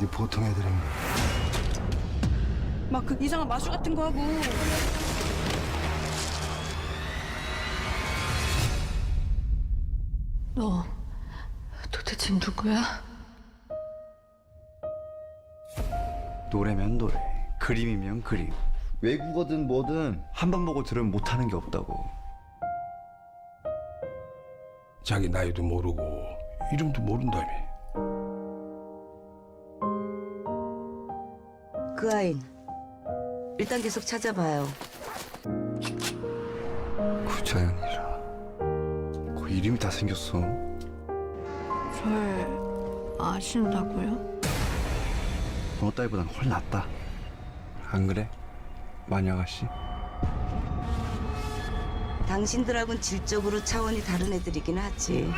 어디 보통 애들인가. 막 그 이상한 마술 같은 거 하고. 너 도대체 누구야? 노래면 노래, 그림이면 그림. 외국어든 뭐든 한 번 보고 들으면 못하는 게 없다고. 자기 나이도 모르고 이름도 모른다며. 그 아인 일단 계속 찾아봐요. 구자연이라. 그 이름이 다 생겼어. 절 아신다고요? 너 따위보단 훨 낫다. 안 그래? 마녀 아가씨? 당신들하고는 질적으로 차원이 다른 애들이긴 하지.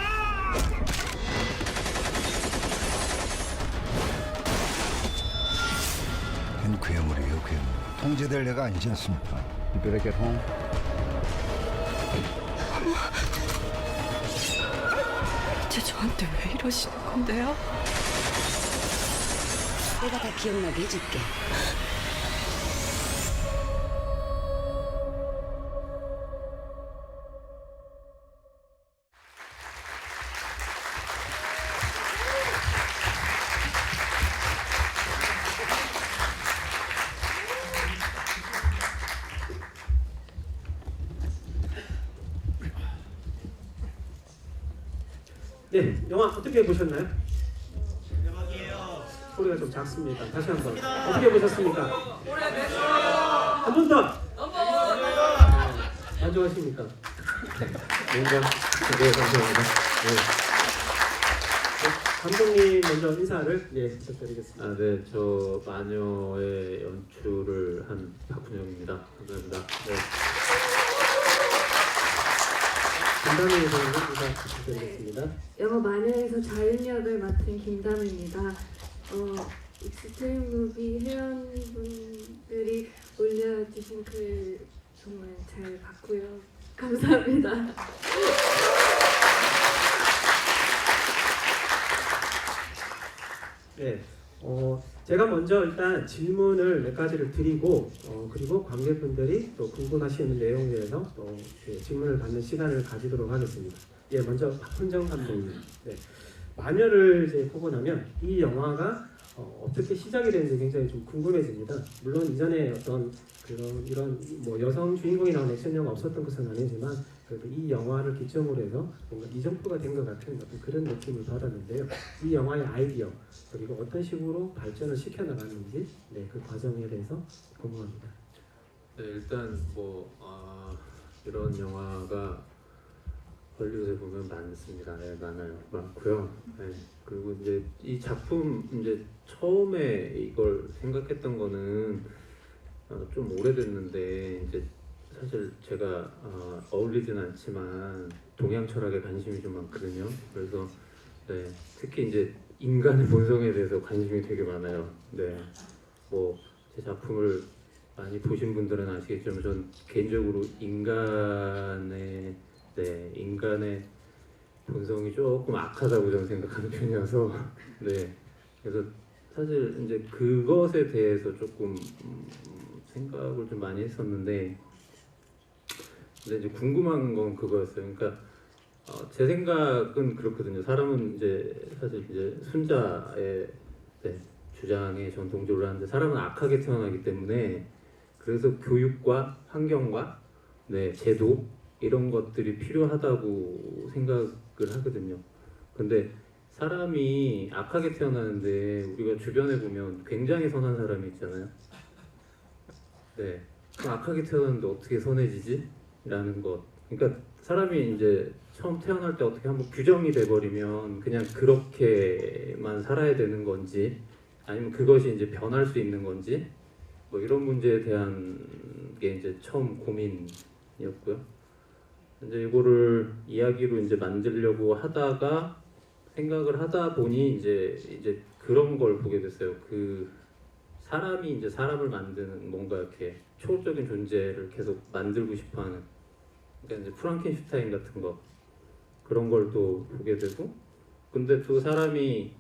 걘 괴물이에요, 괴물. 통제될 애가 아니지 않습니까? You better get home. 대체 저한테 왜 이러시는 건데요? 내가 다 기억나게 해줄게. 네, 영화 어떻게 보셨나요? 대박이에요. 소리가 좀 작습니다. 다시 한번 어떻게 보셨습니까? 한 번 더. 만족하십니까? 뭔가 네, 감사합니다. 네. 감독님 먼저 인사를 부탁드리겠습니다. 아, 네, 저 마녀의 연출을 한 박훈영입니다. 감사합니다. 네. 김다미 선생님 인사 부탁드리겠습니다. 영화 마녀에서 자윤 역을 맡은 김다미입니다. 익스트림 무비 회원분들이 올려주신 글 정말 잘 봤고요. 감사합니다. 네, 제가 먼저 일단 질문을 몇 가지를 드리고 그리고 관객분들이 또 궁금하시는 내용에 대해서 또 질문을 받는 시간을 가지도록 하겠습니다. 예, 먼저 박훈정 감독님. 네, 마녀를 이제 보고 나면 이 영화가 어떻게 시작이 되는지 굉장히 좀 궁금해집니다. 물론 이전에 어떤 이런 뭐 여성 주인공이 나온 액션 영화 없었던 것은 아니지만 그래도 이 영화를 기점으로 해서 뭔가 이정표가 된 것 같은 어떤 그런 느낌을 받았는데요. 이 영화의 아이디어 그리고 어떤 식으로 발전을 시켜나갔는지 그 과정에 대해서 궁금합니다. 네, 일단 이런 영화가 헐리우드에 보면 많습니다. 네, 많고요. 네, 그리고 이제 이 작품 이제 처음에 이걸 생각했던 거는 좀 오래됐는데 이제 사실 제가 어울리진 않지만 동양 철학에 관심이 좀 많거든요. 그래서 네, 특히 이제 인간의 본성에 대해서 관심이 되게 많아요. 네, 뭐 제 작품을 많이 보신 분들은 아시겠지만 전 개인적으로 인간의 본성이 조금 악하다고 저는 생각하는 편이어서 네, 그래서 사실 이제 그것에 대해서 조금 생각을 좀 많이 했었는데 근데 이제 궁금한 건 그거였어요. 그러니까 제 생각은 그렇거든요. 사람은 이제 사실 이제 순자의 주장에 전통적으로 하는데 사람은 악하게 태어나기 때문에 그래서 교육과 환경과 제도 이런 것들이 필요하다고 생각을 하거든요. 근데 사람이 악하게 태어나는데 우리가 주변에 보면 굉장히 선한 사람이 있잖아요. 네, 그럼 악하게 태어났는데 어떻게 선해지지? 라는 것. 그러니까 사람이 이제 처음 태어날 때 어떻게 한번 규정이 돼버리면 그냥 그렇게만 살아야 되는 건지 아니면 그것이 이제 변할 수 있는 건지 뭐 이런 문제에 대한 게 이제 처음 고민이었고요. 이제 이거를 이야기로 이제 만들려고 하다가 생각을 하다 보니 이제 그런 걸 보게 됐어요. 그 사람이 이제 사람을 만드는 뭔가 이렇게 초월적인 존재를 계속 만들고 싶어하는 그러니까 이제 프랑켄슈타인 같은 거 그런 걸 또 보게 되고 근데 또 사람이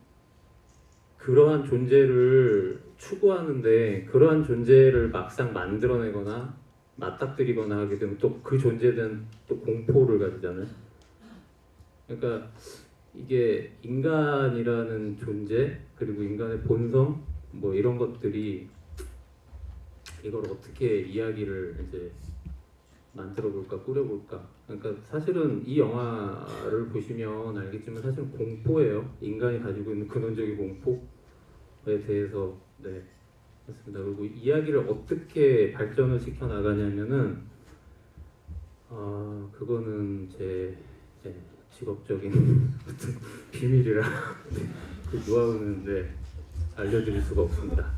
그러한 존재를 추구하는데 그러한 존재를 막상 만들어내거나 맞닥뜨리거나 하게 되면 또 그 존재에 대한 또 공포를 가지잖아요. 그러니까 이게 인간이라는 존재 그리고 인간의 본성 뭐 이런 것들이 이걸 어떻게 이야기를 이제 만들어 볼까 꾸려 볼까. 그러니까 사실은 이 영화를 보시면 알겠지만 사실은 공포예요. 인간이 가지고 있는 근원적인 공포에 대해서 네 맞습니다. 그리고 이야기를 어떻게 발전을 시켜 나가냐면은 그거는 제 직업적인 어떤 비밀이라 그 노하우는 네, 알려드릴 수가 없습니다.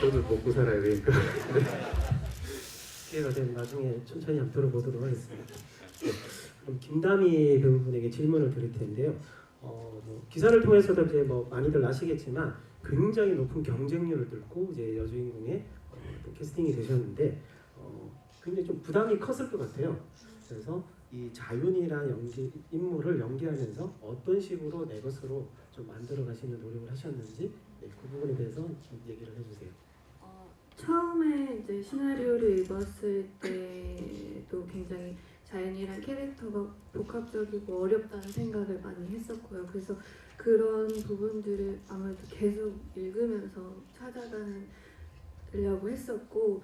저도 먹고 살아야 되니까. 기회가 되면 나중에 천천히 한번 들어보도록 하겠습니다. 네, 그럼 김다미 배우분에게 질문을 드릴 텐데요. 뭐 기사를 통해서도 이제 뭐 많이들 아시겠지만 굉장히 높은 경쟁률을 뚫고 이제 여주인공에 또 캐스팅이 되셨는데 굉장히 좀 부담이 컸을 것 같아요. 그래서 이 자윤이라는 인물을 연기하면서 어떤 식으로 내 것으로 좀 만들어 가시는 노력을 하셨는지 네, 그 부분에 대해서 좀 얘기를 해주세요. 처음에 이제 시나리오를 읽었을 때도 굉장히 자연이란 캐릭터가 복합적이고 어렵다는 생각을 많이 했었고요. 그래서 그런 부분들을 아무래도 계속 읽으면서 찾아가려고 했었고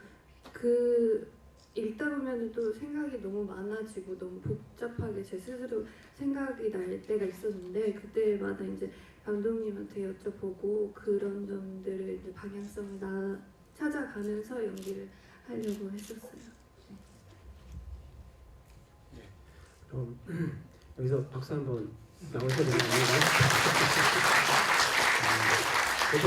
그 읽다 보면 또 생각이 너무 많아지고 너무 복잡하게 제 스스로 생각이 날 때가 있었는데 그때마다 이제 감독님한테 여쭤보고 그런 점들을 이제 방향성을 찾아가면서 연기를 하려고 했었어요. 그럼 여기서 박수 한번 나오셔야 되나요? 보통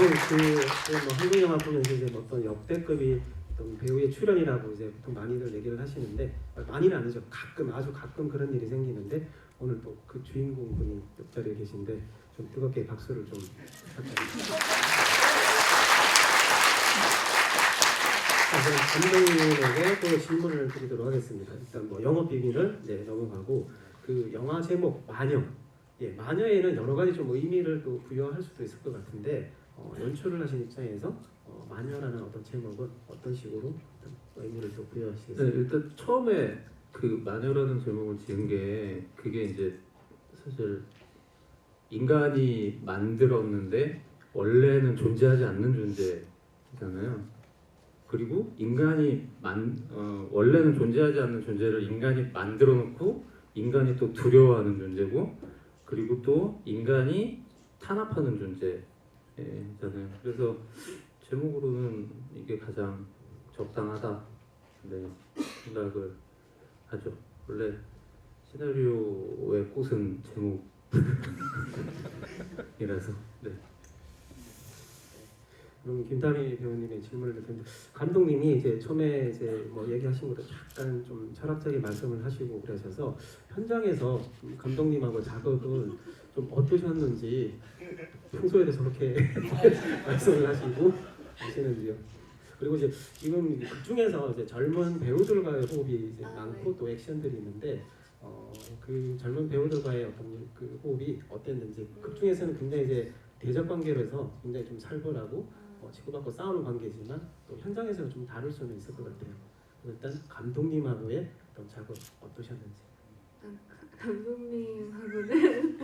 뭐 한국 영화 보면 이제 어떤 역대급이 어떤 배우의 출연이라고 이제 보통 많이들 얘기를 하시는데 많이는 아니죠. 가끔 아주 가끔 그런 일이 생기는데 오늘 또 그 주인공 분이 옆자리에 계신데 좀 뜨겁게 박수를 좀 부탁드립니다. 감독님에게 또 질문을 드리도록 하겠습니다. 일단 뭐 영업 비밀을 넘어가고 그 영화 제목 마녀, 마녀에는 여러 가지 좀 의미를 또 부여할 수도 있을 것 같은데 연출을 하신 입장에서 마녀라는 어떤 제목은 어떤 식으로 어떤 의미를 또 부여하시겠습니까? 네, 일단 처음에 그 마녀라는 제목을 지은 게 그게 이제 사실 인간이 만들었는데 원래는 존재하지 않는 존재잖아요. 그리고 인간이 원래는 존재하지 않는 존재를 인간이 만들어 놓고 인간이 또 두려워하는 존재고 그리고 또 인간이 탄압하는 존재잖아요. 그래서 제목으로는 이게 가장 적당하다 생각을 하죠. 원래 시나리오의 꽃은 제목이라서 그럼 김다미 배우님의 질문을 드렸는데 감독님이 이제 처음에 이제 뭐 얘기하신 것도 약간 좀 철학적인 말씀을 하시고 그러셔서 현장에서 감독님하고 작업은 좀 어떠셨는지 평소에도 저렇게 말씀을 하시고 하시는지요? 그리고 이제 지금 극 중에서 이제 젊은 배우들과의 호흡이 이제 많고 또 액션들이 있는데 그 젊은 배우들과의 어떤 그 호흡이 어땠는지 극 중에서는 굉장히 이제 대적 관계로 해서 굉장히 좀 살벌하고 치고받고 싸우는 관계지만 또 현장에서는 좀 다를 수는 있을 것 같아요. 일단 감독님하고의 어떤 작업 어떠셨는지. 감독님하고는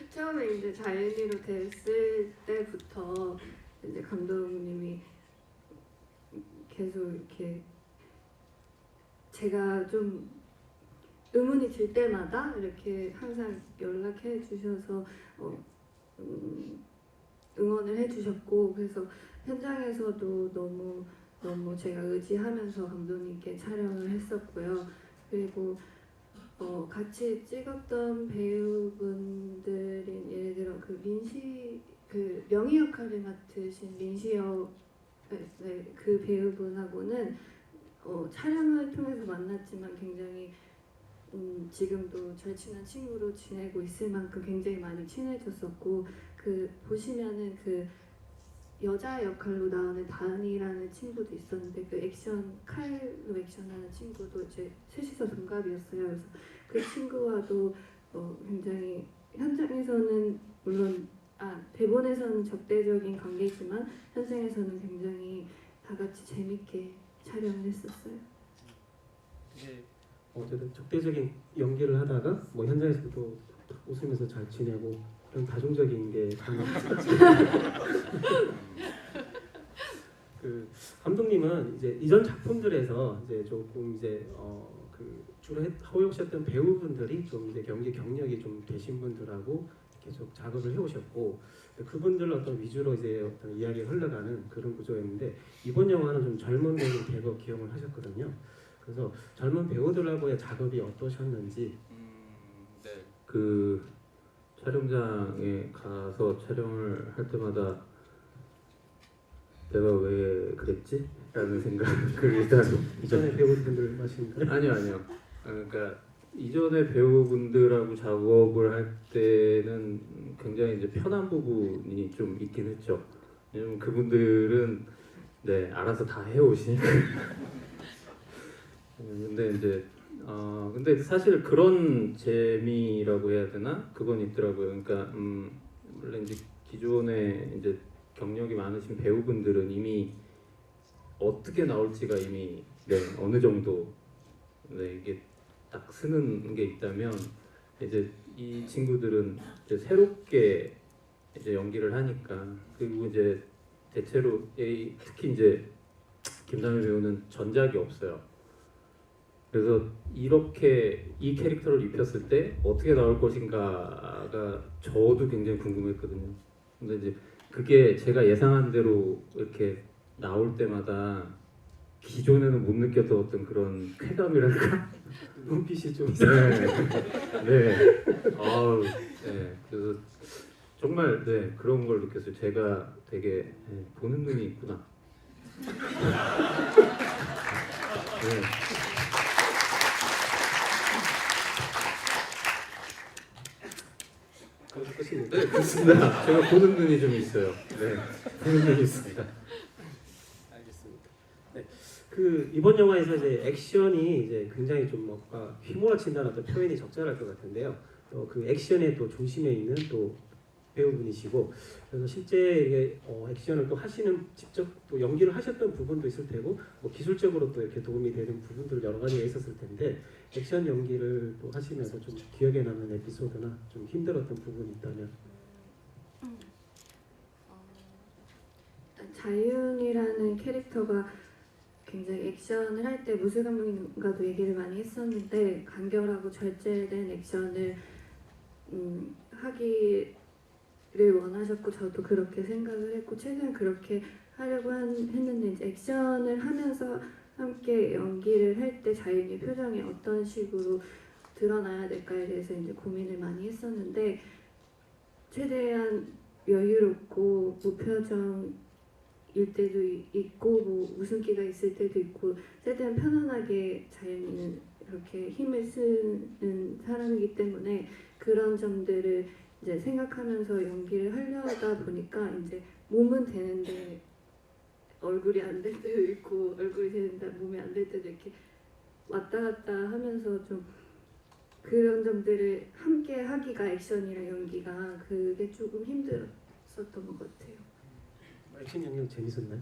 처음에 이제 자연이로 됐을 때부터 이제 감독님이 계속 이렇게 제가 좀 의문이 들 때마다 이렇게 항상 연락해 주셔서 응원을 해주셨고 그래서 현장에서도 너무 제가 의지하면서 감독님께 촬영을 했었고요. 그리고 같이 찍었던 배우분들인 예를 들어 그 민시 그 명희 역할을 맡으신 민시혁 그 배우분하고는 촬영을 통해서 만났지만 굉장히 지금도 절친한 친구로 지내고 있을 만큼 굉장히 많이 친해졌었고 그 보시면은 그 여자 역할로 나오는 다은이라는 친구도 있었는데 그 칼로 액션하는 친구도 이제 셋이서 동갑이었어요. 그래서 그 친구와도 굉장히 현장에서는 물론 대본에서는 적대적인 관계지만 현장에서는 굉장히 다 같이 재밌게 촬영을 했었어요. 어쨌든 적대적인 연기를 하다가 뭐 현장에서도 웃으면서 잘 지내고 그런 다중적인 게 그 감독님은 이제 이전 작품들에서 이제 조금 이제 주로 허용하셨던 배우분들이 좀 이제 연기 경력이 좀 되신 분들하고 계속 작업을 해오셨고 그분들 어떤 위주로 이제 어떤 이야기가 흘러가는 그런 구조였는데 이번 영화는 좀 젊은 배우 대거 기용을 하셨거든요. 그래서 젊은 배우들하고의 작업이 어떠셨는지. 네. 그 촬영장에 가서 촬영을 할 때마다 내가 왜 그랬지? 라는 생각을 일단 이전에 배우분들 말씀인가요? 아니요. 그러니까 이전에 배우분들하고 작업을 할 때는 굉장히 이제 편한 부분이 좀 있긴 했죠. 왜냐면 그분들은 네 알아서 다 해오시니까. 근데 이제 근데 사실 그런 재미라고 해야 되나 그건 있더라고요. 그러니까 원래 이제 기존에 이제 경력이 많으신 배우분들은 이미 어떻게 나올지가 이미 네 어느 정도 네 이게 딱 쓰는 게 있다면 이제 이 친구들은 이제 새롭게 이제 연기를 하니까 그리고 이제 대체로 특히 이제 김상현 배우는 전작이 없어요. 그래서 이렇게 이 캐릭터를 입혔을 때 어떻게 나올 것인가가 저도 굉장히 궁금했거든요. 근데 이제 그게 제가 예상한 대로 이렇게 나올 때마다 기존에는 못 느꼈던 어떤 그런 쾌감이랄까? 눈빛이 좀 네. 아우, 네. 그래서 정말 네 그런 걸 느꼈어요. 제가 되게 네, 보는 눈이 있구나. 네. 끝입니다. 네, 그렇습니다. 제가 보는 눈이 좀 있어요. 네, 보는 눈이 있습니다. 알겠습니다. 네, 그 이번 영화에서 이제 액션이 이제 굉장히 좀 뭔가 휘몰아친다는 어떤 표현이 적절할 것 같은데요. 또 그 액션의 또 중심에 있는 또 배우분이시고 그래서 실제 이게 액션을 또 하시는 직접 또 연기를 하셨던 부분도 있을 테고 뭐 기술적으로 또 이렇게 도움이 되는 부분들 여러 가지가 있었을 텐데 액션 연기를 또 하시면서 좀 기억에 남는 에피소드나 좀 힘들었던 부분이 있다면. 자윤이라는 캐릭터가 굉장히 액션을 할 때 무술 감독님과도 얘기를 많이 했었는데 간결하고 절제된 액션을 하기를 원하셨고 저도 그렇게 생각을 했고 최대한 그렇게 하려고 했는데 이제 액션을 하면서 함께 연기를 할 때 자윤이 표정이 어떤 식으로 드러나야 될까에 대해서 이제 고민을 많이 했었는데 최대한 여유롭고 무표정일 때도 있고 뭐 웃음기가 있을 때도 있고 최대한 편안하게 자윤이는 그렇게 힘을 쓰는 사람이기 때문에 그런 점들을 이제 생각하면서 연기를 하려다 보니까 이제 몸은 되는데 얼굴이 안 될 때도 있고 얼굴이 되는데 몸이 안 될 때도 이렇게 왔다 갔다 하면서 좀 그런 점들을 함께 하기가 액션이랑 연기가 그게 조금 힘들었었던 것 같아요. 액션 연기는 재밌었나요?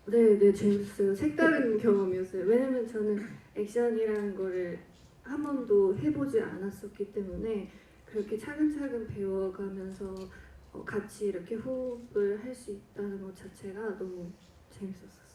네, 재밌어요. 색다른 경험이었어요. 왜냐면 저는 액션이라는 거를 한 번도 해보지 않았었기 때문에 그렇게 차근차근 배워가면서 같이 이렇게 호흡을 할 수 있다는 것 자체가 너무 재밌었어요.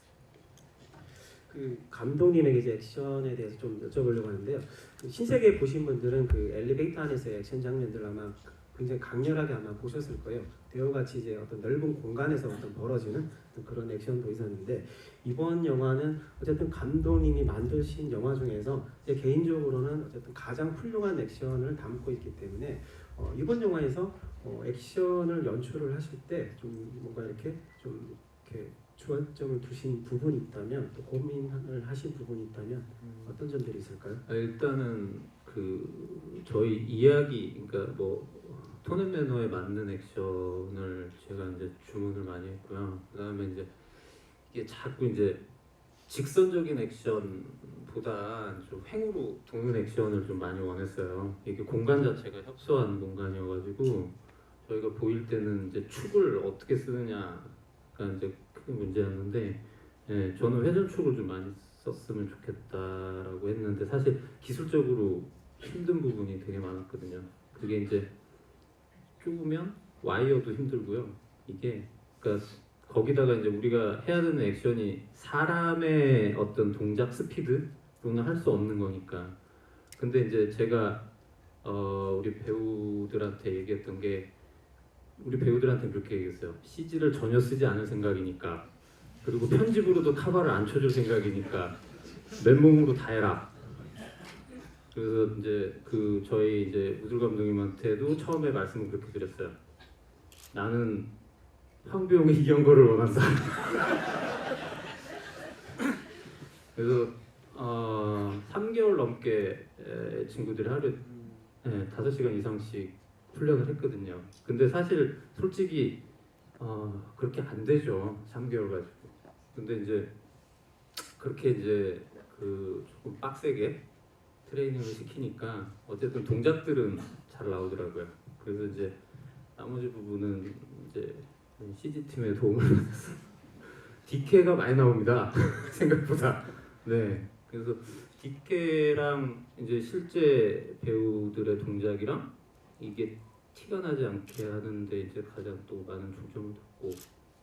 그 감독님에게 이제 액션에 대해서 좀 여쭤보려고 하는데요. 그 신세계 보신 분들은 그 엘리베이터 안에서의 액션 장면들 아마 굉장히 강렬하게 아마 보셨을 거예요. 배우같이 이제 어떤 넓은 공간에서 어떤 벌어지는 어떤 그런 액션도 있었는데 이번 영화는 어쨌든 감독님이 만드신 영화 중에서 제 개인적으로는 어쨌든 가장 훌륭한 액션을 담고 있기 때문에 이번 영화에서 액션을 연출을 하실 때 좀 뭔가 이렇게 좀 이렇게 주안점을 두신 부분이 있다면 또 고민을 하신 부분이 있다면 어떤 점들이 있을까요? 일단은 그 저희 이야기 그러니까 뭐 톤앤매너에 맞는 액션을 제가 이제 주문을 많이 했고요. 그다음에 이제 이게 자꾸 이제 직선적인 액션 보다 좀 횡으로 도는 액션을 좀 많이 원했어요. 이게 공간 자체가 협소한 공간이어가지고 저희가 보일 때는 이제 축을 어떻게 쓰느냐가 이제 큰 문제였는데, 예, 저는 회전축을 좀 많이 썼으면 좋겠다라고 했는데 사실 기술적으로 힘든 부분이 되게 많았거든요. 그게 이제 좁으면 와이어도 힘들고요. 이게 그러니까 거기다가 이제 우리가 해야 되는 액션이 사람의 어떤 동작 스피드로는 할 수 없는 거니까. 근데 이제 제가 우리 배우들한테 얘기했던 게, 우리 배우들한테 그렇게 얘기했어요. CG를 전혀 쓰지 않을 생각이니까, 그리고 편집으로도 카바를 안 쳐줄 생각이니까 맨몸으로 다 해라. 그래서 이제 그 저희 이제 우들 감독님한테도 처음에 말씀을 그렇게 드렸어요. 나는 황비용의 이경거를 원한다. 그래서 3개월 넘게 친구들이 하루에 5시간 이상씩 훈련을 했거든요. 근데 사실 솔직히 그렇게 안 되죠. 3개월 가지고. 근데 이제 그렇게 이제 그 조금 빡세게 트레이닝을 시키니까 어쨌든 동작들은 잘 나오더라고요. 그래서 이제 나머지 부분은 이제 CG 팀의 도움을 받았어요. DK가 많이 나옵니다. 생각보다. 네. 그래서 DK랑 이제 실제 배우들의 동작이랑 이게 티가 나지 않게 하는데 이제 가장 또 많은 중점을 뒀고,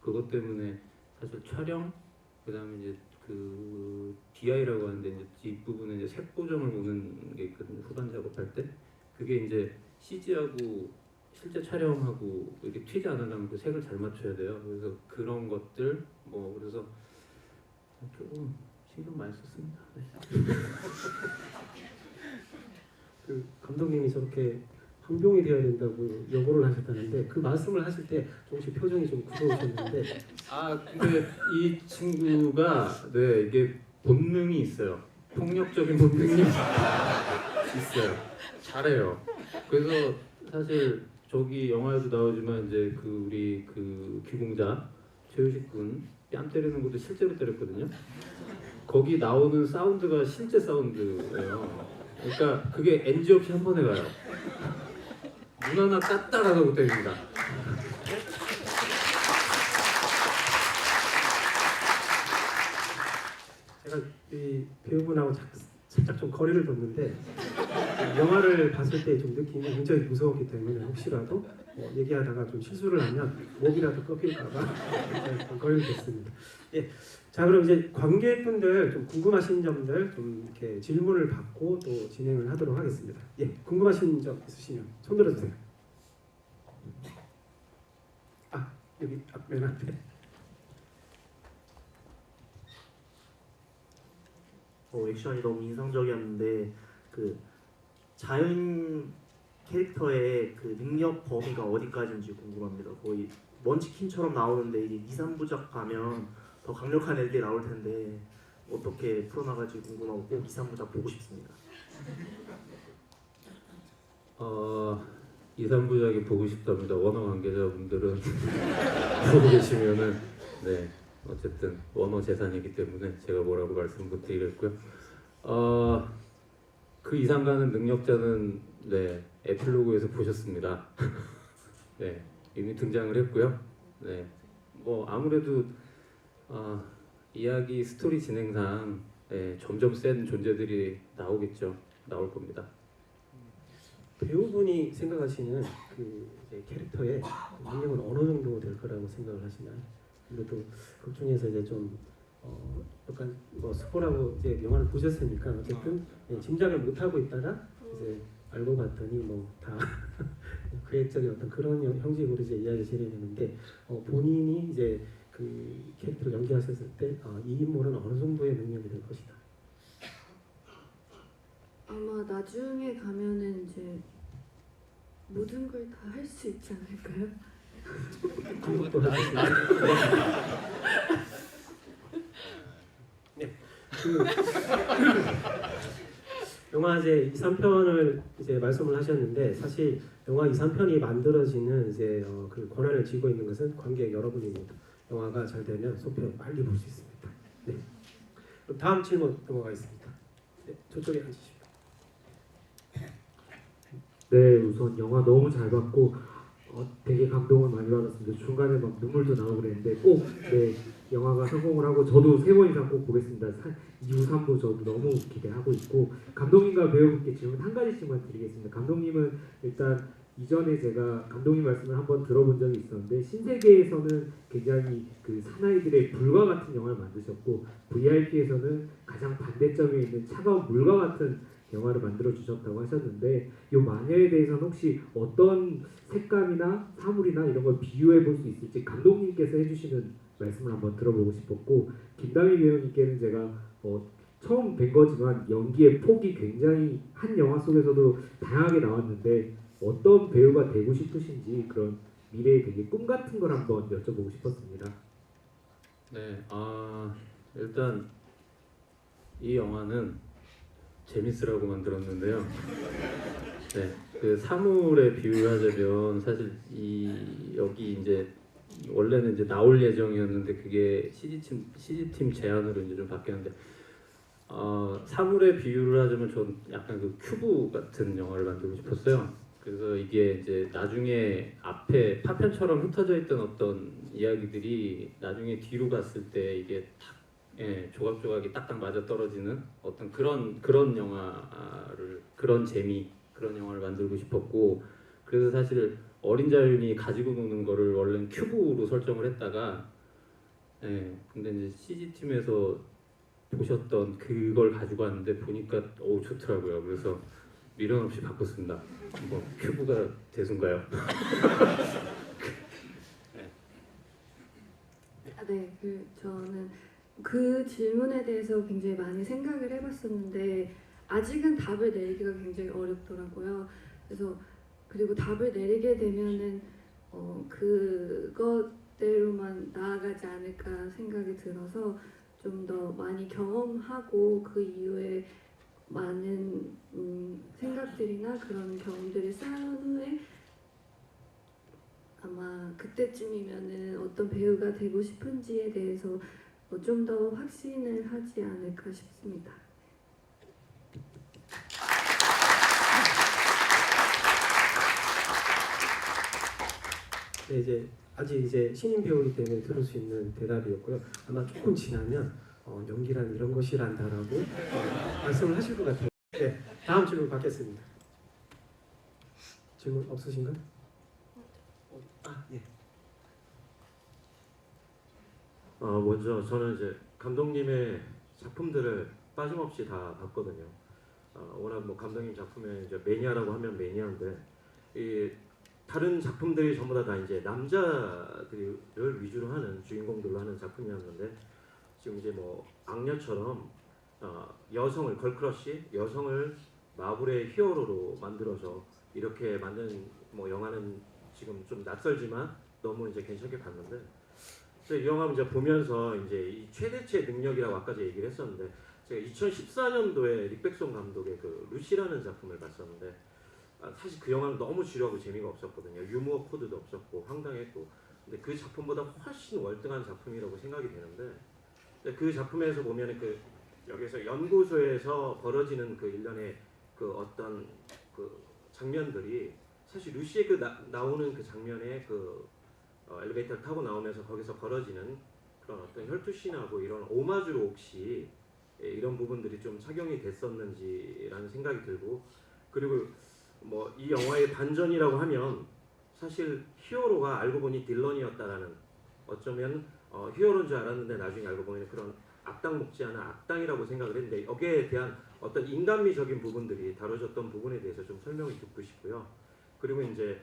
그것 때문에 사실 촬영, 그다음에 이제 그 DI라고 하는데 이제 뒷부분에 이제 색 보정을 보는 게 있거든요. 후반 작업할 때 그게 이제 CG하고 실제 촬영하고 이렇게 튀지 않으려면 그 색을 잘 맞춰야 돼요. 그래서 그런 것들 뭐 그래서 조금 신경 많이 썼습니다. 네. 그 감독님이 저렇게 황병이 되어야 된다고 요구를 하셨다는데 그 말씀을 하실 때 조금씩 표정이 좀 굳어오셨는데 근데 이 친구가 네 이게 본능이 있어요. 폭력적인 본능이 있어요. 잘해요. 그래서 사실 저기 영화에도 나오지만 이제 그 우리 그 귀공자 최유식 군 뺨 때리는 것도 실제로 때렸거든요. 거기 나오는 사운드가 실제 사운드예요. 그러니까 그게 NG 없이 한 번에 가요. 눈 하나 까딱하고 때립니다. 제가 이 배우분하고 살짝 좀 거리를 뒀는데 영화를 봤을 때 좀 느낌이 굉장히 무서웠기 때문에 혹시라도 얘기하다가 좀 실수를 하면 목이라도 꺾일까봐 좀 거리를 뒀습니다. 예, 자 그럼 이제 관객분들 좀 궁금하신 점들 좀 이렇게 질문을 받고 또 진행을 하도록 하겠습니다. 예, 궁금하신 점 있으시면 손 들어주세요. 여기 맨 앞에. 액션이 너무 인상적이었는데 그 자연 캐릭터의 그 능력 범위가 어디까지인지 궁금합니다. 거의 먼치킨처럼 나오는데 이게 2, 3부작 가면 더 강력한 애들이 나올 텐데 어떻게 풀어나갈지 궁금하고 꼭 2, 3부작 보고 싶습니다. 2, 3부작이 보고 싶답니다. 원어 관계자분들은 보고 계시면은 네 어쨌든 원어 재산이기 때문에 제가 뭐라고 말씀 못 드리겠고요. 그 이상 가는 능력자는 네 에필로그에서 보셨습니다. 네 이미 등장을 했고요. 네 뭐 아무래도 이야기 스토리 진행상 네, 점점 센 존재들이 나올 겁니다. 배우분이 생각하시는 그 이제 캐릭터의 능력은 어느 정도 될 거라고 생각을 하시나요? 근데 또 극중에서 이제 좀 약간 뭐 스포라고 이제 영화를 보셨으니까 어쨌든 짐작을 못 하고 있다가 이제 알고 봤더니 뭐 다 계획적인 어떤 그런 형식으로 이제 이야기를 진행했는데 본인이 이제 그 캐릭터를 연기하셨을 때 이 인물은 어느 정도의 능력이 될 것이다. 아마 나중에 가면은 이제 모든 걸 다 할 수 있지 않을까요? 그것도 하셨습니다. 네. 영화 이제 2, 3편을 이제 말씀을 하셨는데 사실 영화 2, 3편이 만들어지는 이제 그 권한을 쥐고 있는 것은 관객 여러분입니다. 영화가 잘 되면 소편 빨리 볼 수 있습니다. 네. 그럼 다음 질문 넘어가겠습니다. 네, 저쪽에 앉으십시오. 네, 우선 영화 너무 잘 봤고 되게 감동을 많이 받았습니다. 중간에 막 눈물도 나오고 그랬는데 꼭 네, 영화가 성공을 하고 저도 3번 이상 꼭 보겠습니다. 2부, 3부 저도 너무 기대하고 있고 감독님과 배우분께 질문 한 가지씩만 드리겠습니다. 감독님은 일단 이전에 제가 감독님 말씀을 한번 들어본 적이 있었는데 신세계에서는 굉장히 그 사나이들의 불과 같은 영화를 만드셨고 VIP에서는 가장 반대점에 있는 차가운 물과 같은 영화를 만들어 주셨다고 하셨는데 이 마녀에 대해서는 혹시 어떤 색감이나 사물이나 이런 걸 비유해 볼 수 있을지 감독님께서 해주시는 말씀을 한번 들어보고 싶었고 김다미 배우님께는 제가 처음 뵌 거지만 연기의 폭이 굉장히 한 영화 속에서도 다양하게 나왔는데 어떤 배우가 되고 싶으신지 그런 미래의 되게 꿈 같은 걸 한번 여쭤보고 싶었습니다. 네, 일단 이 영화는 재밌으라고 만들었는데요. 네, 그 사물에 비유하자면 사실 여기 이제 원래는 이제 나올 예정이었는데 그게 CG팀 제안으로 이제 좀 바뀌었는데 사물에 비유를 하자면 전 약간 그 큐브 같은 영화를 만들고 싶었어요. 그래서 이게 이제 나중에 앞에 파편처럼 흩어져 있던 어떤 이야기들이 나중에 뒤로 갔을 때 이게 탁 조각조각이 딱딱 맞아 떨어지는 어떤 그런 영화를 그런 재미 그런 영화를 만들고 싶었고 그래서 사실 어린 자연이 가지고 노는 거를 원래는 큐브로 설정을 했다가 근데 이제 CG 팀에서 보셨던 그걸 가지고 왔는데 보니까 좋더라고요. 그래서 미련 없이 바꿨습니다. 뭐 큐브가 대수인가요? 네, 저는 그 질문에 대해서 굉장히 많이 생각을 해봤었는데 아직은 답을 내리기가 굉장히 어렵더라고요. 그리고 답을 내리게 되면은 그것대로만 나아가지 않을까 생각이 들어서 좀 더 많이 경험하고 그 이후에 많은 생각들이나 그런 경험들을 쌓은 후에 아마 그때쯤이면은 어떤 배우가 되고 싶은지에 대해서 좀 더 확신을 하지 않을까 싶습니다. 네, 이제 신인 배우이기 때문에 들을 수 있는 대답이었고요. 아마 조금 지나면 연기란 이런 것이란다라고 말씀을 하실 것 같아요. 네, 다음 질문 받겠습니다. 질문 없으신가요? 예. 먼저 저는 이제 감독님의 작품들을 빠짐없이 다 봤거든요. 워낙 뭐 감독님 작품에 이제 매니아라고 하면 매니아인데 이 다른 작품들이 전부 다 이제 남자들을 위주로 하는 주인공들로 하는 작품이었는데 지금 이제 뭐 악녀처럼 여성을 걸크러쉬 여성을 마블의 히어로로 만들어서 이렇게 만든 뭐 영화는 지금 좀 낯설지만 너무 이제 괜찮게 봤는데 이 영화 이제 보면서 이제 이 최대치의 능력이라고 아까 제가 얘기를 했었는데 제가 2014년도에 릭백송 감독의 그 루시라는 작품을 봤었는데 사실 그 영화는 너무 지루하고 재미가 없었거든요. 유머 코드도 없었고 황당했고 근데 그 작품보다 훨씬 월등한 작품이라고 생각이 되는데 그 작품에서 보면은 여기서 연구소에서 벌어지는 그 일련의 그 어떤 그 장면들이 사실 루시의 나오는 그 장면에 엘리베이터를 타고 나오면서 거기서 벌어지는 그런 어떤 혈투씬하고 이런 오마주로 혹시 이런 부분들이 좀 착용이 됐었는지라는 생각이 들고 그리고 뭐 이 영화의 반전이라고 하면 사실 히어로가 알고 보니 딜런이었다라는 어쩌면 히어로인 줄 알았는데 나중에 알고 보니 그런 악당 먹지 않은 악당이라고 생각을 했는데 여기에 대한 어떤 인간미적인 부분들이 다뤄졌던 부분에 대해서 좀 설명을 듣고 싶고요. 그리고 이제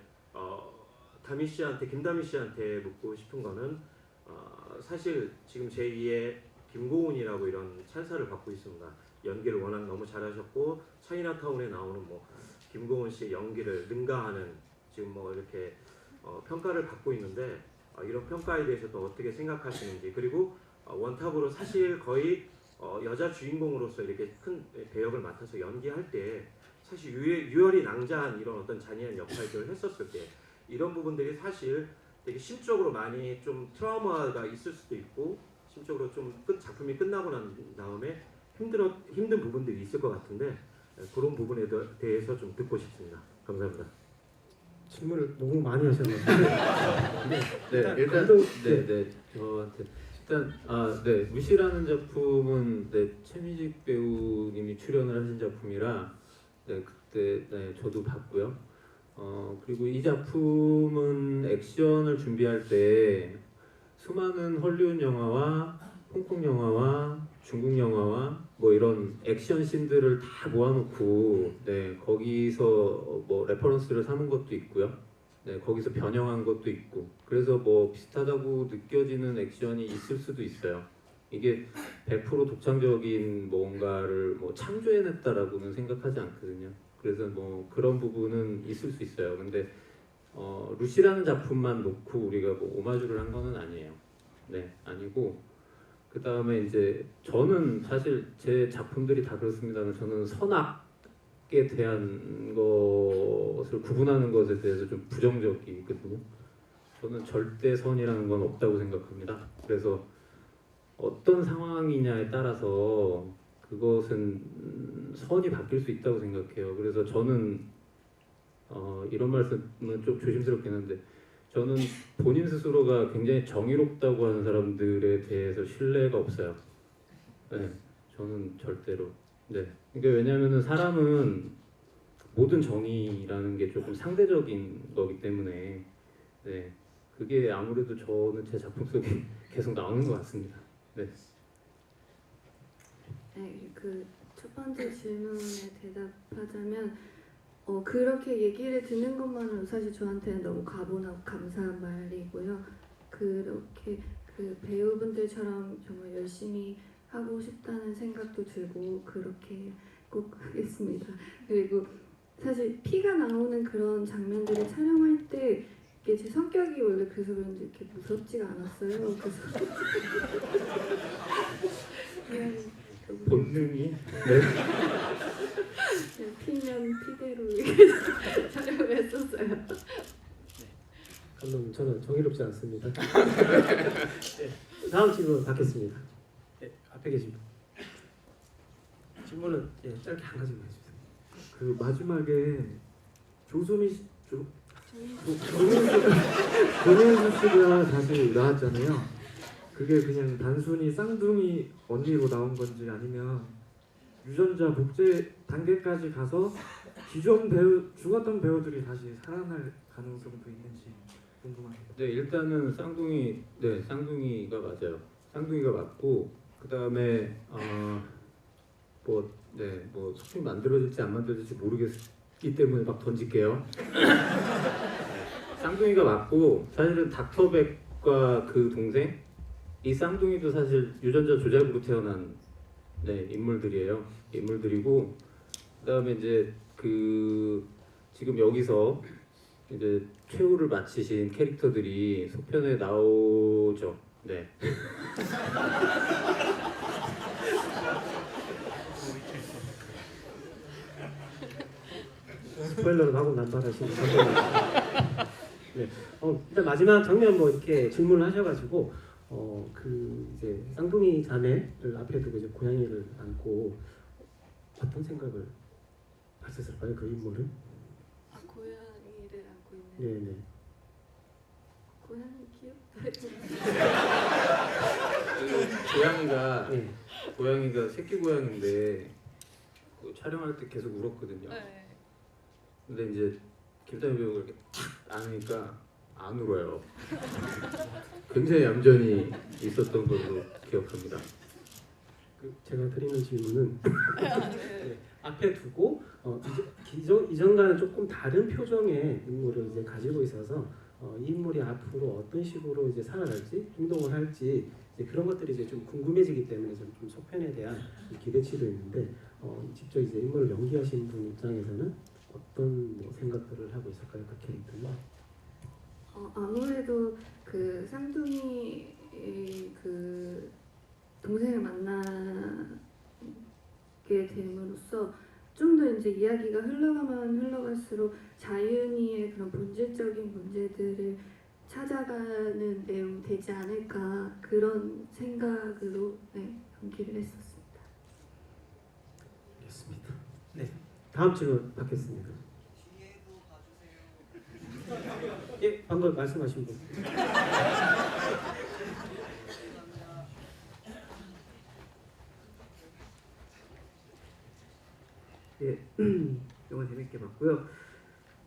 김다미 씨한테 묻고 싶은 거는 사실 지금 제2의 김고은이라고 이런 찬사를 받고 있습니다. 연기를 워낙 너무 잘하셨고 차이나타운에 나오는 뭐 김고은 씨의 연기를 능가하는 지금 뭐 이렇게 평가를 받고 있는데 이런 평가에 대해서 또 어떻게 생각하시는지 그리고 원탑으로 사실 거의 여자 주인공으로서 이렇게 큰 배역을 맡아서 연기할 때 사실 유열이 낭자한 이런 어떤 잔인한 역할들을 했었을 때 이런 부분들이 사실 되게 심적으로 많이 좀 트라우마가 있을 수도 있고 심적으로 좀 작품이 끝나고 난 다음에 힘든 부분들이 있을 것 같은데 그런 부분에 대해서 좀 듣고 싶습니다. 감사합니다. 질문을 너무 많이 하셨는데 네, 일단 저한테 일단 무시라는 작품은 최민식 배우님이 출연을 하신 작품이라 그때 저도 봤고요. 그리고 이 작품은 액션을 준비할 때 수많은 헐리우드 영화와 홍콩 영화와 중국 영화와 뭐 이런 액션 씬들을 다 모아놓고 거기서 뭐 레퍼런스를 삼은 것도 있고요. 거기서 변형한 것도 있고 그래서 뭐 비슷하다고 느껴지는 액션이 있을 수도 있어요. 이게 100% 독창적인 뭔가를 뭐 창조해냈다라고는 생각하지 않거든요. 그래서 뭐 그런 부분은 있을 수 있어요. 근데 루시라는 작품만 놓고 우리가 뭐 오마주를 한 거는 아니에요. 아니고 그 다음에 이제 저는 사실 제 작품들이 다 그렇습니다만 저는 선악에 대한 것을 구분하는 것에 대해서 좀 부정적이거든요. 저는 절대 선이라는 건 없다고 생각합니다. 그래서 어떤 상황이냐에 따라서 그것은 선이 바뀔 수 있다고 생각해요. 그래서 저는 이런 말씀은 좀 조심스럽긴 한데 저는 본인 스스로가 굉장히 정의롭다고 하는 사람들에 대해서 신뢰가 없어요. 저는 절대로. 그러니까 왜냐하면 사람은 모든 정의라는 게 조금 상대적인 거기 때문에 그게 아무래도 저는 제 작품 속에 계속 나오는 것 같습니다. 그 첫 번째 질문에 대답하자면 그렇게 얘기를 듣는 것만으로 사실 저한테는 너무 가보나고 감사한 말이고요. 그렇게 그 배우분들처럼 정말 열심히 하고 싶다는 생각도 들고 그렇게 꼭 하겠습니다. 그리고 사실 피가 나오는 그런 장면들을 촬영할 때 이게 제 성격이 원래 그래서 그런지 이렇게 무섭지가 않았어요. 그래서 그냥 본능이 피면 피대로 이렇게 촬영을 했었어요. 감독님 저는 정의롭지 않습니다. 다음 질문 받겠습니다. 앞에 계신 분. 질문은 짧게 한 가지만 해주세요. 그 마지막에 조민수 씨가 다시 나왔잖아요. 그게 그냥 단순히 쌍둥이 언니로 나온 건지 아니면 유전자 복제 단계까지 가서 기존 죽었던 배우들이 다시 살아날 가능성도 있는지 궁금합니다. 일단은 쌍둥이가 맞아요. 쌍둥이가 맞고 그 다음에 뭐 소품이 만들어질지 안 만들어질지 모르겠기 때문에 막 던질게요. 쌍둥이가 맞고 사실은 닥터백과 그 동생 이 쌍둥이도 사실 유전자 조작으로 태어난 인물들이고 그다음에 이제 그 지금 여기서 이제 최후를 마치신 캐릭터들이 속편에 나오죠. 스포일러를 하고 난발하신 감독님. 일단 마지막 장면 뭐 이렇게 질문을 하셔가지고 그 이제 쌍둥이 자매를 앞에 두고 이제 고양이를 안고 어떤 생각을 하셨을까요? 그 인물은? 고양이를 안고 있는. 네네. 고양이 귀엽다. 고양이가 새끼 고양인데 그 촬영할 때 계속 울었거든요. 근데 이제 김다미 배우가 이렇게 탁 안으니까 안 울어요. 굉장히 얌전히 있었던 걸로 기억합니다. 제가 드리는 질문은 앞에 두고 이전과는 조금 다른 표정의 인물을 이제 가지고 있어서 이 인물이 앞으로 어떤 식으로 이제 살아갈지 행동을 할지 이제 그런 것들이 이제 좀 궁금해지기 때문에 좀 속편에 대한 기대치도 있는데 직접 이제 인물을 연기하신 분 입장에서는 어떤 뭐 생각들을 하고 있을까요? 그 캐릭터는? 아무래도 그 쌍둥이 그 동생을 만나게 됨으로써 좀 더 이제 이야기가 흘러가면 흘러갈수록 자윤이의 그런 본질적인 문제들을 찾아가는 내용 되지 않을까 그런 생각으로 연기를 했었습니다. 다음 질문 받겠습니다. 예, 방금 말씀하신 분. 예, 영화 재밌게 봤고요.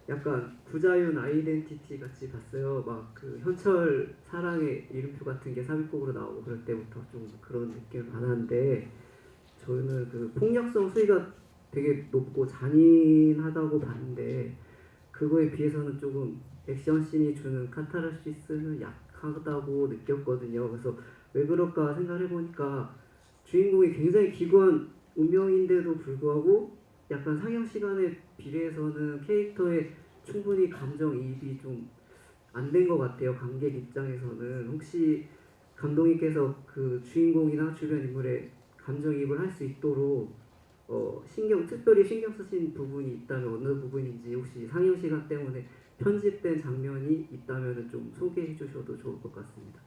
약간 구자윤 아이덴티티 같이 봤어요. 막 그 현철 사랑의 이름표 같은 게 삽입곡으로 나오고 그럴 때부터 좀 그런 느낌을 받았는데, 저는 그 폭력성 수위가 되게 높고 잔인하다고 봤는데 그거에 비해서는 조금 액션씬이 주는 카타르시스는 약하다고 느꼈거든요. 그래서 왜 그럴까 생각을 해보니까 주인공이 굉장히 기구한 운명인데도 불구하고 약간 상영 시간에 비례해서는 캐릭터에 충분히 감정이입이 좀 안 된 것 같아요. 관객 입장에서는. 혹시 감독님께서 그 주인공이나 주변 인물에 감정이입을 할 수 있도록 특별히 신경 쓰신 부분이 있다면 어느 부분인지, 혹시 상영 시간 때문에 편집된 장면이 있다면 좀 소개해 주셔도 좋을 것 같습니다.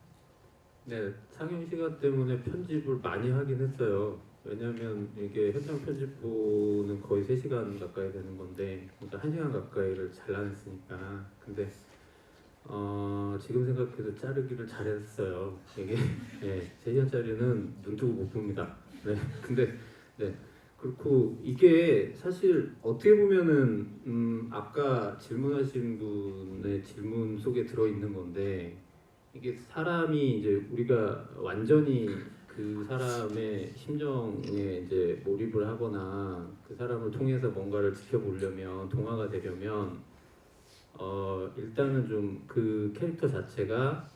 네, 상영 시간 때문에 편집을 많이 하긴 했어요. 왜냐하면 이게 현장 편집부는 거의 3시간 가까이 되는 건데, 그러니까 1시간 가까이를 잘라냈으니까. 근데 지금 생각해도 자르기를 잘했어요. 이게 네, 3시간짜리는 눈 뜨고 못 봅니다. 네, 근데 네. 그렇고 이게 사실 어떻게 보면은 아까 질문하신 분의 질문 속에 들어 있는 건데, 이게 사람이 이제 우리가 완전히 그 사람의 심정에 이제 몰입을 하거나 그 사람을 통해서 뭔가를 지켜보려면, 동화가 되려면 일단은 좀 그 캐릭터 자체가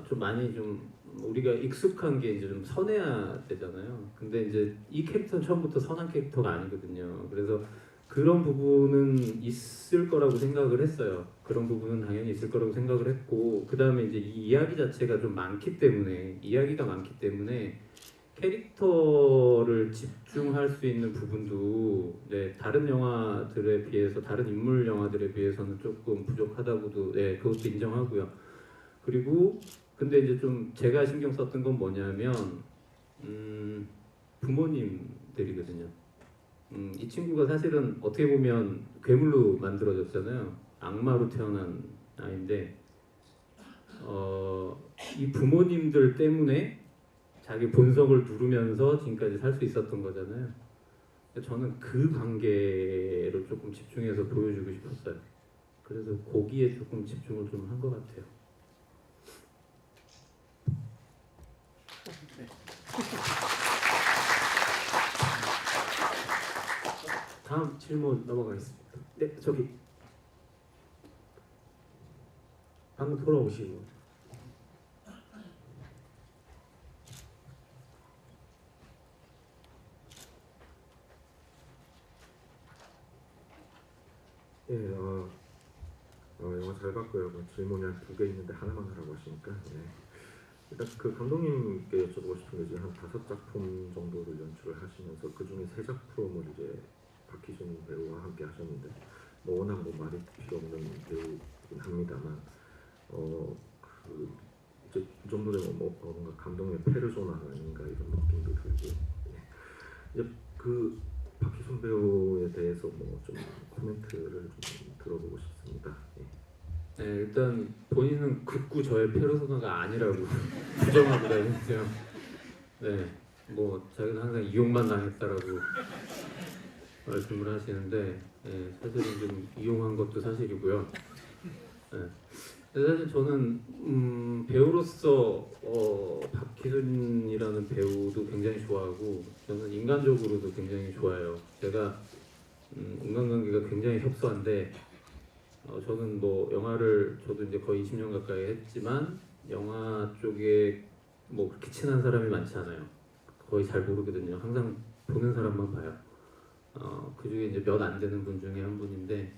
좀 많이 좀 우리가 익숙한 게 이제 좀 선해야 되잖아요. 근데 이제 이 캐릭터는 처음부터 선한 캐릭터가 아니거든요. 그래서 그런 부분은 있을 거라고 생각을 했어요. 그런 부분은 당연히 있을 거라고 생각을 했고, 그 다음에 이제 이 이야기 자체가 좀 많기 때문에, 이야기가 많기 때문에 캐릭터를 집중할 수 있는 부분도 네, 다른 영화들에 비해서, 다른 인물 영화들에 비해서는 조금 부족하다고도 네, 그것도 인정하고요. 그리고 근데 이제 좀 제가 신경 썼던 건 뭐냐면 부모님들이거든요. 이 친구가 사실은 어떻게 보면 괴물로 만들어졌잖아요. 악마로 태어난 아이인데 이 부모님들 때문에 자기 본성을 누르면서 지금까지 살 수 있었던 거잖아요. 저는 그 관계를 조금 집중해서 보여주고 싶었어요. 그래서 거기에 조금 집중을 좀 한 것 같아요. 다음 질문 넘어가겠습니다. 네, 저기 방금 돌아오신 분. 예, 영화 잘 봤고요. 질문이 한 2개 있는데 하나만 하라고 하시니까. 예. 일단 그 감독님께 여쭤보고 싶은 게, 지금 한 5작품 정도를 연출을 하시면서 그 중에 3작품을 이제 박희준 배우와 함께 하셨는데, 워낙 말이 필요 없는 배우긴 합니다만, 이제 이 정도 되면 뭔가 감독의 페르소나가 아닌가 이런 느낌도 들고, 예. 이제 그 박희준 배우에 대해서 좀 코멘트를 좀 들어보고 싶습니다. 예. 네, 일단 본인은 극구 저의 페르소나가 아니라고 부정하고 다니세요. 네, 자기는 항상 이용만 당했다라고 말씀을 하시는데, 네, 사실은 좀 이용한 것도 사실이고요. 네. 사실 저는 배우로서 박희준이라는 배우도 굉장히 좋아하고, 저는 인간적으로도 굉장히 좋아해요. 제가 인간관계가 굉장히 협소한데, 저는 영화를 저도 이제 거의 20년 가까이 했지만 영화 쪽에 그렇게 친한 사람이 많지 않아요. 거의 잘 모르거든요. 항상 보는 사람만 봐요. 그 중에 이제 몇 안 되는 분 중에 한 분인데,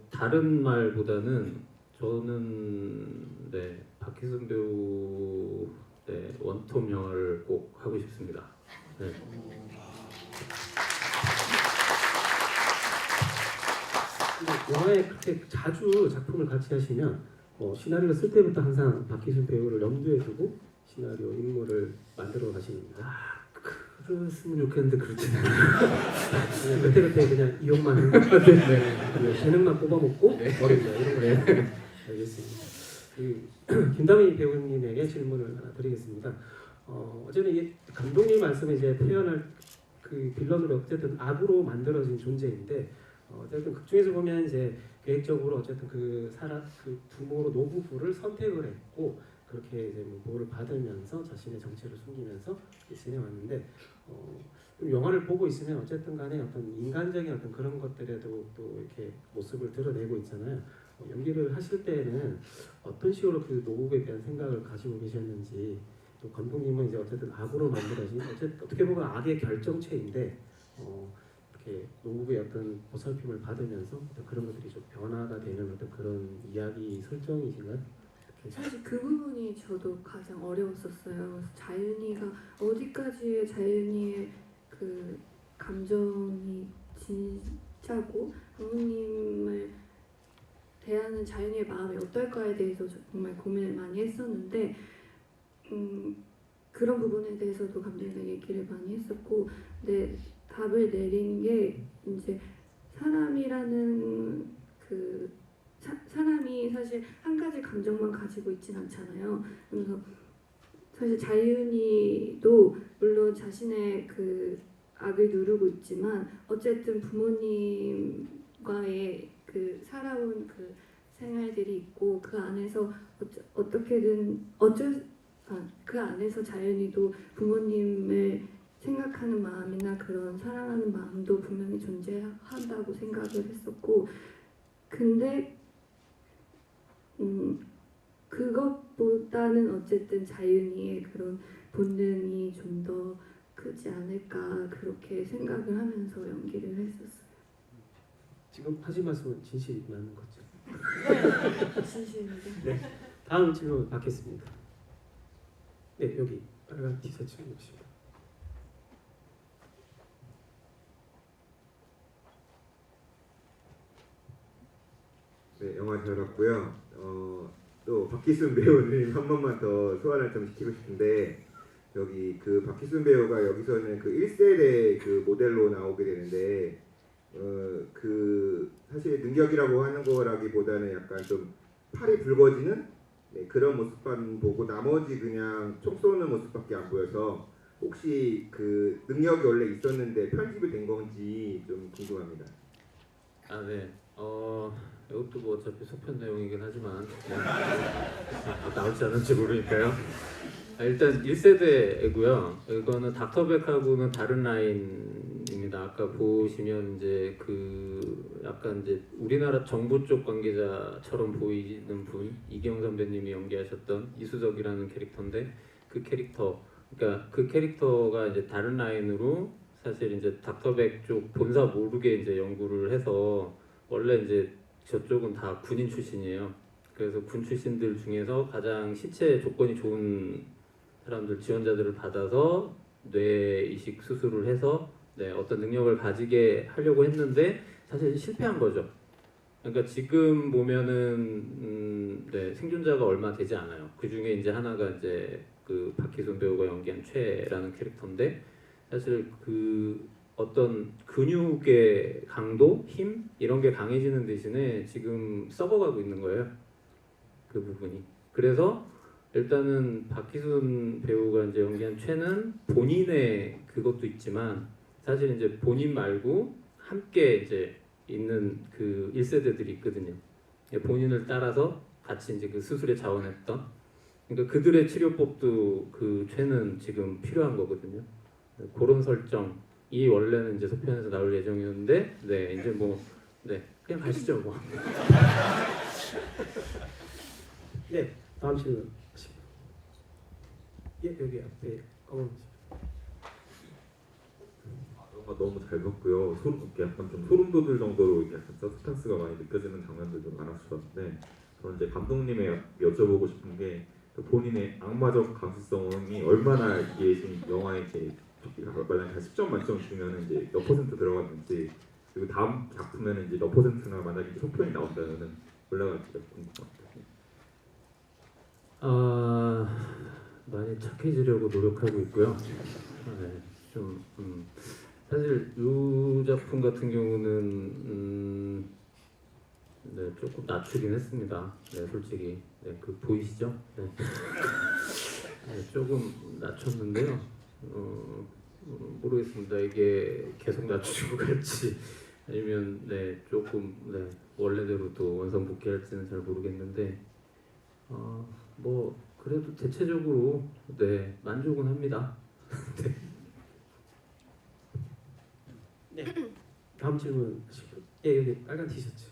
다른 말보다는 저는 네, 박희준 배우 네, 원톱 영화를 꼭 하고 싶습니다. 네. 영화에 그렇게 자주 작품을 같이 하시면 시나리오를 쓸 때부터 항상 박희준 배우를 염두에 두고 시나리오 인물을 만들어 가십니다. 그랬으면 좋겠는데 그렇지는 않아요. 그냥 그때 그냥 이용만 하는 것 같은데 재능만 뽑아먹고 버린다 이런 거예요. 알겠습니다. 김다미 배우님에게 질문을 하나 드리겠습니다. 어쨌든 이 감독님 말씀에 이제 표현할 그 빌런으로 어쨌든 악으로 만들어진 존재인데 어쨌든 극 중에서 보면 이제 계획적으로 어쨌든 그 부모로 노부부를 선택을 했고 그렇게 이제 뭐 보호를 받으면서 자신의 정체를 숨기면서 진행왔는데 영화를 보고 있으면 어쨌든 간에 어떤 인간적인 어떤 그런 것들에도 또 이렇게 모습을 드러내고 있잖아요. 연기를 하실 때는 어떤 식으로 그 노부부에 대한 생각을 가지고 계셨는지 또 감독님은 이제 어쨌든 악으로 만들어진 어떻게 보면 악의 결정체인데 이렇게 노부부의 어떤 보살핌을 받으면서 어떤 그런 것들이 좀 변화가 되는 어떤 그런 이야기 설정이신가요? 사실 그 부분이 저도 가장 어려웠었어요. 그래서 자윤이가 어디까지의 자윤이의 그 감정이 진짜고 부모님을 대하는 자윤이의 마음이 어떨까에 대해서 정말 고민을 많이 했었는데 그런 부분에 대해서도 감독님과 얘기를 많이 했었고 근데 답을 내린 게 이제 사람이라는 사람이 사실 한 가지 감정만 가지고 있진 않잖아요. 그래서 사실 자윤이도 물론 자신의 그 악을 누르고 있지만 어쨌든 부모님과의 그 살아온 그 생활들이 있고 그 안에서 어떻게든 그 안에서 자윤이도 부모님을 생각하는 마음이나 그런 사랑하는 마음도 분명히 존재한다고 생각을 했었고 근데 그것보다는 어쨌든 자윤이의 그런 본능이 좀 더 크지 않을까 그렇게 생각을 하면서 연기를 했었어요. 지금 하신 말씀은 진실이 맞는 거죠? 네, 진실입니다. 네, 다음 질문 받겠습니다. 네, 여기 빨간 티셔츠 입으십니다. 네, 영화 잘 봤고요. 또 박기순 배우님 한 번만 더 소환을 좀 시키고 싶은데 여기 그 박기순 배우가 여기서는 그 1세대 그 모델로 나오게 되는데 그 사실 능력이라고 하는 거라기보다는 약간 좀 팔이 붉어지는 그런 모습만 보고 나머지 그냥 총 쏘는 모습밖에 안 보여서 혹시 그 능력이 원래 있었는데 편집이 된 건지 좀 궁금합니다. 아 네. 이것도 뭐 어차피 속편 내용이긴 하지만 나올지 안 나올지 모르니까요. 일단 1세대고요. 이거는 닥터백하고는 다른 라인입니다. 아까 보시면 이제 그 약간 이제 우리나라 정부 쪽 관계자처럼 보이는 분 이경 선배님이 연기하셨던 이수석이라는 캐릭터인데 그 캐릭터가 이제 다른 라인으로 사실 이제 닥터백 쪽 본사 모르게 이제 연구를 해서 원래 이제 저쪽은 다 군인 출신이에요. 그래서 군 출신들 중에서 가장 신체 조건이 좋은 사람들 지원자들을 받아서 뇌 이식 수술을 해서 어떤 능력을 가지게 하려고 했는데 사실 실패한 거죠. 그러니까 지금 보면은 생존자가 얼마 되지 않아요. 그 중에 이제 하나가 이제 그 박희순 배우가 연기한 최라는 캐릭터인데 사실 그 어떤 근육의 강도, 힘 이런 게 강해지는 대신에 지금 썩어가고 있는 거예요. 그 부분이. 그래서 일단은 박희순 배우가 이제 연기한 최는 본인의 그것도 있지만 사실 이제 본인 말고 함께 이제 있는 그 1세대들이 있거든요. 본인을 따라서 같이 이제 그 수술에 자원했던 그러니까 그들의 치료법도 그 최는 지금 필요한 거거든요. 그런 설정이 원래는 이제 속편에서 나올 예정이었는데 이제 뭐 그냥 가시죠 뭐. 네, 다음 질문. 예, 여기 앞에 검은 영화 너무 잘 봤고요. 약간 좀 소름 돋을 정도로 약간 서스펜스가 많이 느껴지는 장면들도 많았었는데 저는 이제 감독님의 여쭤보고 싶은 게 본인의 악마적 감수성이 얼마나 이게 지금 영화에 이제 만약 10점 만점 주면 이제 몇 퍼센트 들어갔는지 그리고 다음 작품에는 이제 몇 퍼센트나 만약에 속편이 나온다면은 올라갈지가 궁금합니다. 많이 착해지려고 노력하고 있고요. 좀 사실 이 작품 같은 경우는 네, 조금 낮추긴 했습니다. 네, 솔직히 네, 그 보이시죠? 네. 네, 조금 낮췄는데요. 모르겠습니다. 이게 계속 낮추고 갈지 아니면 네 조금 네 원래대로 또 원상복귀할지는 잘 모르겠는데 뭐 그래도 대체적으로 네 만족은 합니다. 네. 다음 질문 하시고. 예, 여기 빨간 티셔츠.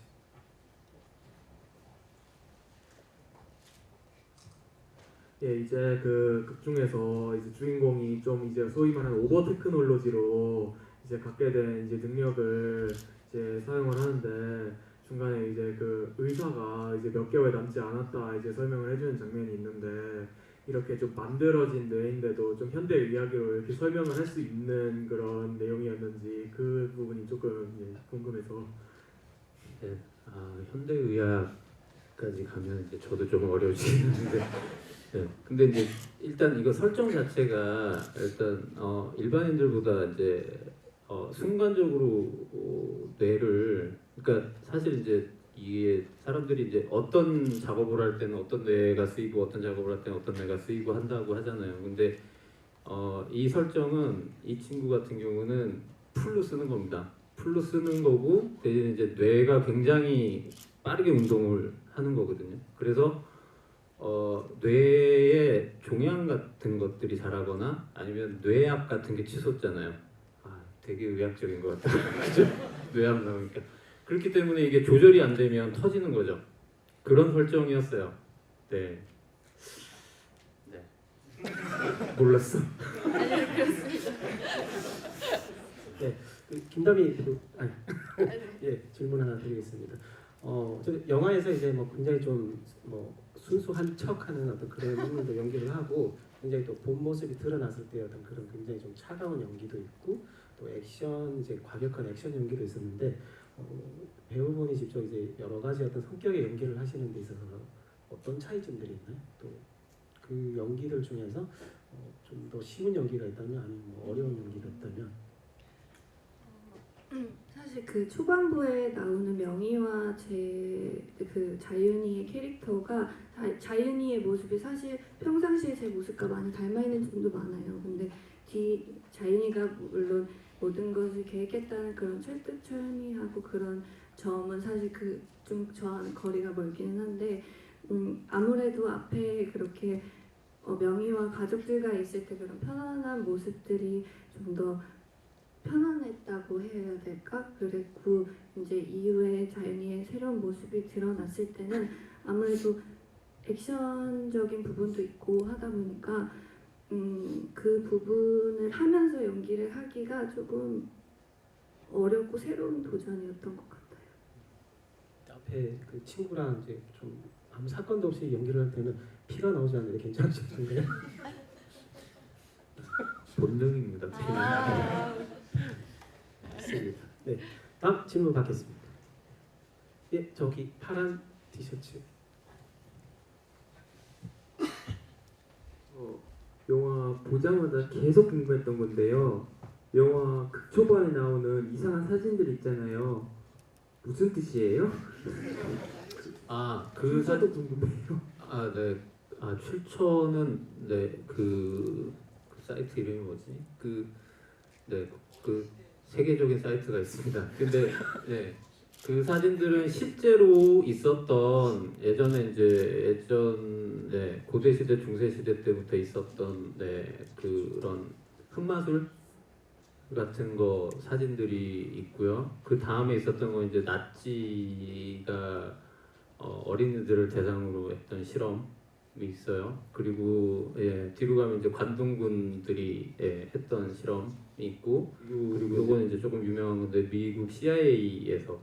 예, 이제 그 극 중에서 이제 주인공이 좀 이제 소위 말하는 오버 테크놀로지로 이제 갖게 된 이제 능력을 이제 사용을 하는데 중간에 이제 그 의사가 이제 몇 개월 남지 않았다 이제 설명을 해주는 장면이 있는데 이렇게 좀 만들어진 뇌인데도 좀 현대 의학으로 이렇게 설명을 할 수 있는 그런 내용이었는지 그 부분이 조금 예, 궁금해서. 네, 현대 의학까지 가면 이제 저도 좀 어려우시는데. 네, 근데 이제 일단 이거 설정 자체가 일단 일반인들보다 이제 순간적으로 뇌를 그러니까 사실 이제 이게 사람들이 이제 어떤 작업을 할 때는 어떤 뇌가 쓰이고 어떤 작업을 할 때는 어떤 뇌가 쓰이고 한다고 하잖아요. 근데 이 설정은 이 친구 같은 경우는 풀로 쓰는 겁니다. 풀로 쓰는 거고 대신 이제 뇌가 굉장히 빠르게 운동을 하는 거거든요. 그래서 뇌에 종양 같은 것들이 자라거나 아니면 뇌압 같은 게 치솟잖아요. 되게 의학적인 것 같아요. 그죠? 뇌압 나오니까. 그렇기 때문에 이게 조절이 안 되면 터지는 거죠. 그런 설정이었어요. 네. 네. 몰랐어. 네, 그 김다미 예, 질문 하나 드리겠습니다. 저 영화에서 이제 뭐 굉장히 좀 뭐 순수한 척하는 어떤 그런 인물도 연기를 하고 굉장히 또 본 모습이 드러났을 때 어떤 그런 굉장히 좀 차가운 연기도 있고 또 액션 이제 과격한 액션 연기도 있었는데 배우분이 직접 이제 여러 가지 어떤 성격의 연기를 하시는 데 있어서 어떤 차이점들이 있나요? 또 그 연기들 중에서 좀 더 쉬운 연기가 있다면 아니면 뭐 어려운 연기가 있다면 사실 그 초반부에 나오는 명희와 제 그 자윤이의 캐릭터가 자윤이의 모습이 사실 평상시에 제 모습과 많이 닮아 있는 점도 많아요. 근데 자윤이가 물론 모든 것을 계획했다는 그런 철두철미하고 그런 점은 사실 그 좀 저와는 거리가 멀기는 한데 아무래도 앞에 그렇게 명희와 가족들과 있을 때 그런 편안한 모습들이 좀 더 편안했다고 해야 될까? 그랬고 이제 이후에 자연이의 새로운 모습이 드러났을 때는 아무래도 액션적인 부분도 있고 하다 보니까 그 부분을 하면서 연기를 하기가 조금 어렵고 새로운 도전이었던 것 같아요. 앞에 그 친구랑 이제 좀 아무 사건도 없이 연기를 할 때는 피가 나오지 않는데 괜찮으셨던가요? 본능입니다. 맞습니다. 네, 다음 질문 받겠습니다. 예, 저기 파란 티셔츠. 영화 보자마자 계속 궁금했던 건데요. 영화 극초반에 나오는 이상한 사진들 있잖아요. 무슨 뜻이에요? 그 사도 궁금해요. 네. 출처는 네, 그 사이트 이름이 뭐지? 그 세계적인 사이트가 있습니다. 근데 네, 그 사진들은 실제로 있었던 예전 고대 시대 중세 시대 때부터 있었던 그런 흑마술 같은 거 사진들이 있고요. 그 다음에 있었던 건 이제 나치가 어린이들을 대상으로 했던 실험이 있어요. 그리고 뒤로 가면 이제 관동군들이 했던 실험이 있고 그리고 요거는 이제 조금 유명한 건데 미국 CIA에서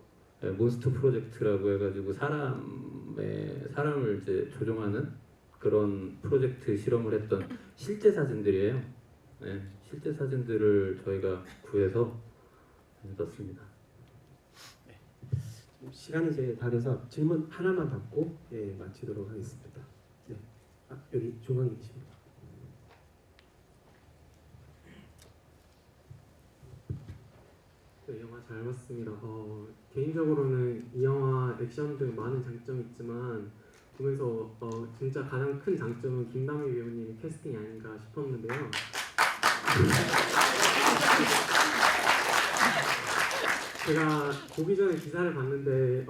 몬스터 프로젝트라고 해가지고 사람을 이제 조종하는 그런 프로젝트 실험을 했던 실제 사진들이에요. 네, 실제 사진들을 저희가 구해서 넣었습니다. 시간이 이제 다 돼서 질문 하나만 받고 마치도록 하겠습니다. 네, 여기 중앙에 계십니다. 네, 영화 잘 봤습니다. 개인적으로는 이 영화 액션 등 많은 장점이 있지만 보면서 진짜 가장 큰 장점은 김다미 배우님의 캐스팅이 아닌가 싶었는데요. 제가 보기 전에 기사를 봤는데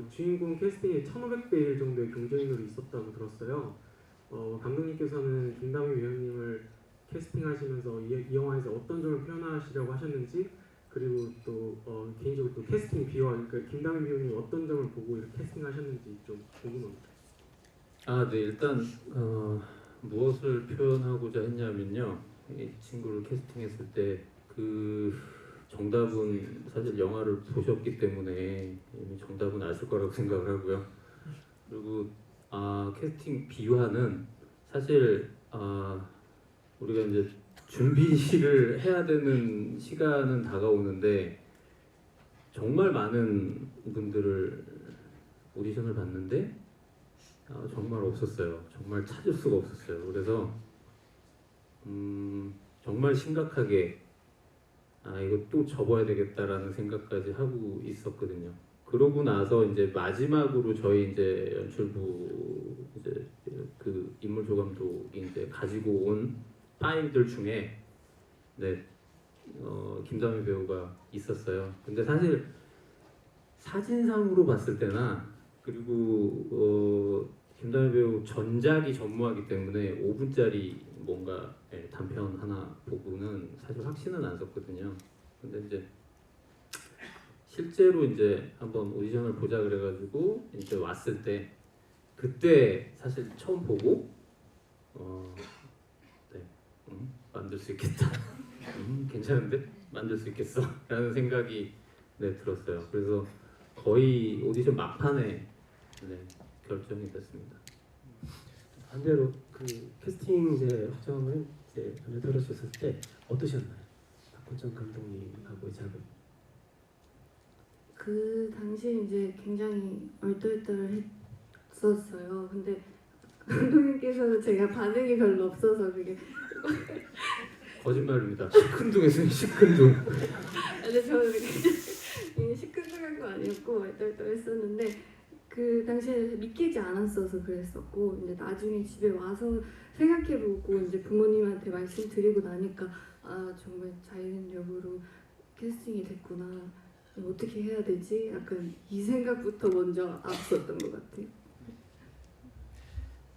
주인공 캐스팅에 1,500대 1 정도의 경쟁률이 있었다고 들었어요. 감독님께서는 김다미 배우님을 캐스팅하시면서 이 영화에서 어떤 점을 표현하시려고 하셨는지, 그리고 또 개인적으로 또 캐스팅 비화, 그러니까 김다미 배우님 어떤 점을 보고 이렇게 캐스팅하셨는지 좀 궁금합니다. 네, 일단 무엇을 표현하고자 했냐면요, 이 친구를 캐스팅했을 때 그 정답은 사실 영화를 보셨기 때문에 이미 정답은 아실 거라고 생각을 하고요. 그리고 캐스팅 비화는 사실 우리가 이제 준비를 해야 되는 시간은 다가오는데 정말 많은 분들을 오디션을 봤는데 정말 없었어요. 정말 찾을 수가 없었어요. 그래서 정말 심각하게 이거 또 접어야 되겠다라는 생각까지 하고 있었거든요. 그러고 나서 이제 마지막으로 저희 이제 연출부 이제 그 임물조 감독이 이제 가지고 온 파일들 중에 김다미 배우가 있었어요. 근데 사실 사진상으로 봤을 때나 그리고 김다미 배우 전작이 전무하기 때문에 5분짜리 뭔가 단편 하나 보고는 사실 확신은 안 썼거든요. 근데 이제 실제로 이제 한번 오디션을 보자 그래가지고 이제 왔을 때 그때 사실 처음 보고 만들 수 있겠다. 괜찮은데 만들 수 있겠어 라는 생각이 들었어요. 그래서 거의 오디션 막판에 결정이 됐습니다. 반대로 그 캐스팅 이제 확정을 이제 전해 들으셨을 때 어떠셨나요? 박훈정 감독님하고의 작업. 그 당시 이제 굉장히 얼떨떨했었어요. 근데 감독님께서는 제가 반응이 별로 없어서 그게 거짓말입니다. 시큰둥했어요. 시큰둥. 근데 저는 굉장히 시큰둥한 거 아니었고 얼떨떨했었는데 그 당시에 믿기지 않았어서 그랬었고, 이제 나중에 집에 와서 생각해보고 이제 부모님한테 말씀드리고 나니까 정말 자연역으로 캐스팅이 됐구나, 어떻게 해야 되지? 약간 이 생각부터 먼저 앞섰던 것 같아요.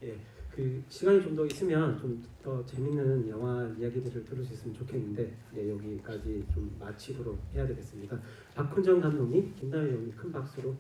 예, 그 시간이 좀 더 있으면 좀 더 재밌는 영화 이야기들을 들을 수 있으면 좋겠는데 여기까지 좀 마치도록 해야 되겠습니다. 박훈정 감독님, 김다미 배우님 큰 박수로